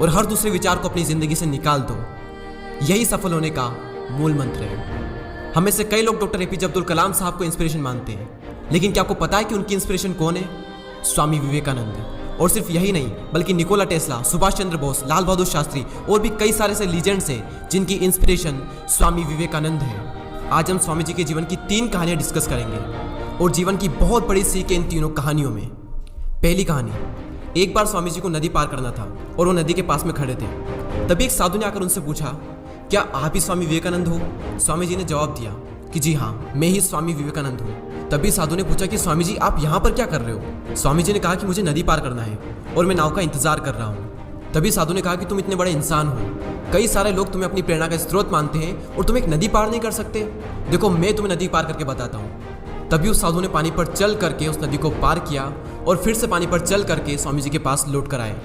और हर दूसरे विचार को अपनी ज़िंदगी से निकाल दो। यही सफल होने का मूल मंत्र है। हमें से कई लोग डॉक्टर एपीजे अब्दुल कलाम साहब को इंस्पिरेशन मानते हैं, लेकिन क्या आपको पता है कि उनकी इंस्पिरेशन कौन है? स्वामी विवेकानंद। और सिर्फ यही नहीं, बल्कि निकोला टेस्ला, सुभाष चंद्र बोस, लाल बहादुर शास्त्री और भी कई सारे ऐसे लीजेंड्स हैं जिनकी इंस्पिरेशन स्वामी विवेकानंद है। आज हम स्वामी जी के जीवन की 3 कहानियां डिस्कस करेंगे और जीवन की बहुत बड़ी सीख है इन तीनों कहानियों में। पहली कहानी, एक बार स्वामी जी को नदी पार करना था और वो नदी के पास में खड़े थे। तभी एक साधु ने आकर उनसे पूछा, क्या आप ही स्वामी विवेकानंद हो? स्वामी जी ने जवाब दिया कि जी हाँ, मैं ही स्वामी विवेकानंद हूँ। तभी साधु ने पूछा कि स्वामी जी, आप यहाँ पर क्या कर रहे हो? स्वामी जी ने कहा कि मुझे नदी पार करना है और मैं नाव का इंतजार कर रहा हूँ। तभी साधु ने कहा कि तुम इतने बड़े इंसान हो, कई सारे लोग तुम्हें अपनी प्रेरणा का स्रोत मानते हैं और तुम एक नदी पार नहीं कर सकते। देखो, मैं तुम्हें नदी पार करके बताता हूँ। तभी उस साधु ने पानी पर चल करके उस नदी को पार किया और फिर से पानी पर चल करके स्वामी जी के पास लौट कर आए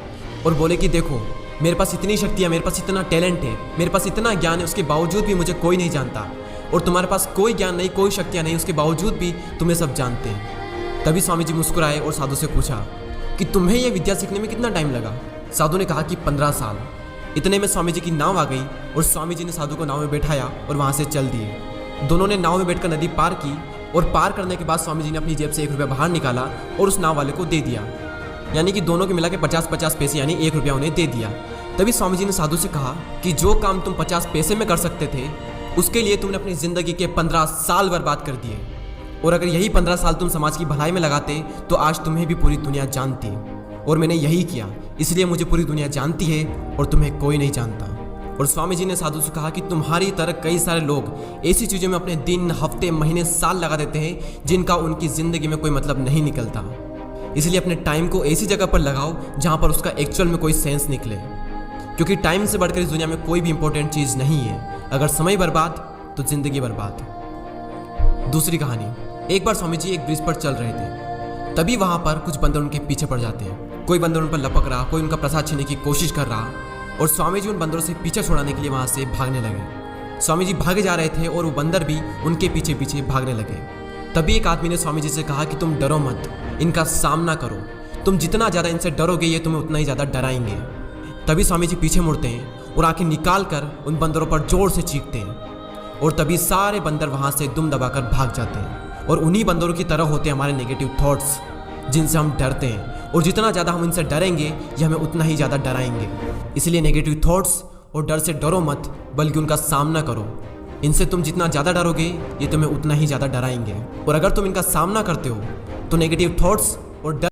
और बोले कि देखो, मेरे पास इतनी शक्ति है, मेरे पास इतना टैलेंट है, मेरे पास इतना ज्ञान है, उसके बावजूद भी मुझे कोई नहीं जानता। और तुम्हारे पास कोई ज्ञान नहीं, कोई शक्तियाँ नहीं, उसके बावजूद भी तुम्हें सब जानते हैं। तभी स्वामी जी मुस्कुराए और साधु से पूछा कि तुम्हें यह विद्या सीखने में कितना टाइम लगा? साधु ने कहा कि 15 साल। इतने में स्वामी जी की नाव आ गई और स्वामी जी ने साधु को नाव में बैठाया और वहाँ से चल दिए। दोनों ने नाव में बैठकर नदी पार की और पार करने के बाद स्वामी जी ने अपनी जेब से 1 रुपया बाहर निकाला और उस नाव वाले को दे दिया। यानी कि दोनों के मिला के 50-50 पैसे, यानी 1 रुपया उन्हें दे दिया। तभी स्वामी जी ने साधु से कहा कि जो काम तुम 50 पैसे में कर सकते थे, उसके लिए तुमने अपनी ज़िंदगी के 15 साल बर्बाद कर दिए। और अगर यही 15 साल तुम समाज की भलाई में लगाते तो आज तुम्हें भी पूरी दुनिया जानती। और मैंने यही किया, इसलिए मुझे पूरी दुनिया जानती है और तुम्हें कोई नहीं जानता। और स्वामी जी ने साधु से कहा कि तुम्हारी तरह कई सारे लोग ऐसी चीज़ों में अपने दिन, हफ्ते, महीने, साल लगा देते हैं जिनका उनकी ज़िंदगी में कोई मतलब नहीं निकलता। इसलिए अपने टाइम को ऐसी जगह पर लगाओ जहाँ पर उसका एक्चुअल में कोई सेंस निकले, क्योंकि टाइम से बढ़कर इस दुनिया में कोई भी इंपॉर्टेंट चीज़ नहीं है। अगर समय बर्बाद तो जिंदगी बर्बाद। दूसरी कहानी, एक बार स्वामी जी एक ब्रिज पर चल रहे थे। तभी वहाँ पर कुछ बंदर उनके पीछे पड़ जाते हैं। कोई बंदर उन पर लपक रहा, कोई उनका प्रसाद छीनने की कोशिश कर रहा और स्वामी जी उन बंदरों से पीछे छुड़ाने के लिए वहाँ से भागने लगे। स्वामी जी भागे जा रहे थे और वो बंदर भी उनके पीछे पीछे भागने लगे। तभी एक आदमी ने स्वामी जी से कहा कि तुम डरो मत, इनका सामना करो। तुम जितना ज़्यादा इनसे डरोगे, ये तुम्हें उतना ही ज़्यादा डराएंगे। तभी स्वामी जी पीछे मुड़ते हैं और आंखें निकाल कर उन बंदरों पर जोर से चीखते हैं और तभी सारे बंदर वहाँ से दुम दबाकर भाग जाते हैं। और उन्हीं बंदरों की तरह होते हैं हमारे नेगेटिव थॉट्स, जिनसे हम डरते हैं। और जितना ज़्यादा हम इनसे डरेंगे, ये हमें उतना ही ज़्यादा डराएंगे। इसलिए नेगेटिव थॉट्स और डर से डरो मत, बल्कि उनका सामना करो। इनसे तुम जितना ज़्यादा डरोगे, ये तुम्हें उतना ही ज़्यादा डराएंगे। और अगर तुम इनका सामना करते हो तो नेगेटिव थॉट्स और डर